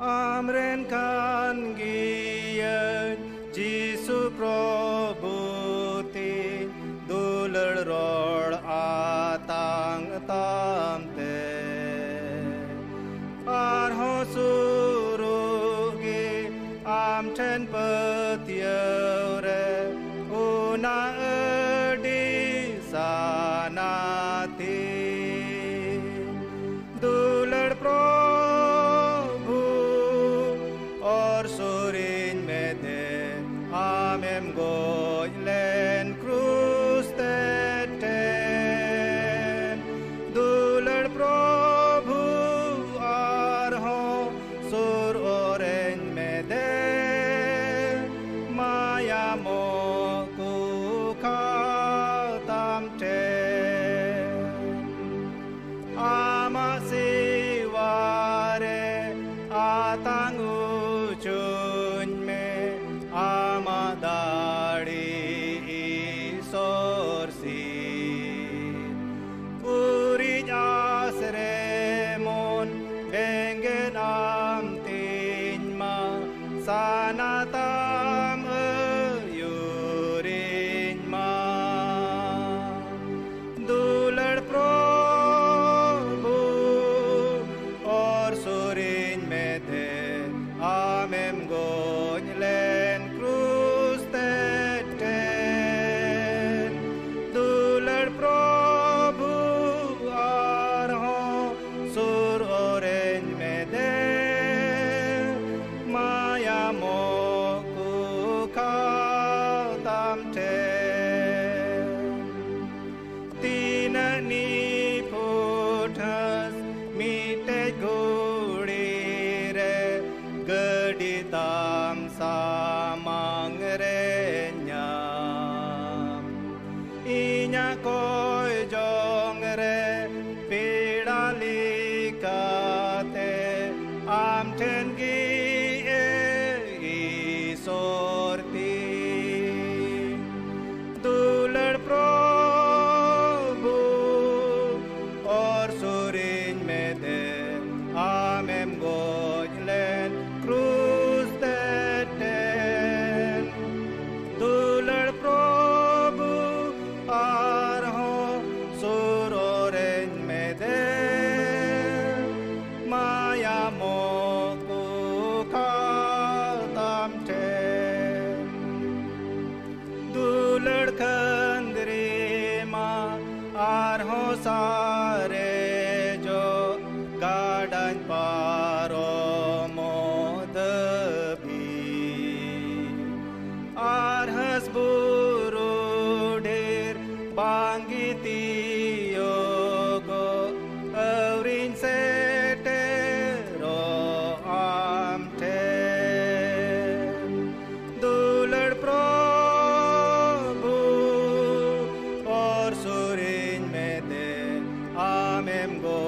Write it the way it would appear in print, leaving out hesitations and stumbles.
Amren kan giyan Jisu probuti Dulur rol atang tamte Arho surugi am ten petiore Una edi sanati Dulur probu Or surin mede Amem goylen krus teten Dulur probu arho sur oren mede Maya mo kukatam ten Amasiware atang ujun me amadari sorsi Uri asremon bengen am tinma sanatam yurin ma Dulur probu or surin mede amem goylen krus teten Dulur probu arho sur oren mede maya mo kukatam ten Tinani putas mite gurire geditam samang renyam Inya koi jong re pidalikate am ten gi sorti Dulur probu or surin mede amem goylen krus teten Dulur probu arho sur oren mede maya mo kukatam ten Dulur kandrima arho sare jo gadan paro modabi arhas burudir bangiti yogo avrin setero amten Dulur probu or surin mede amem go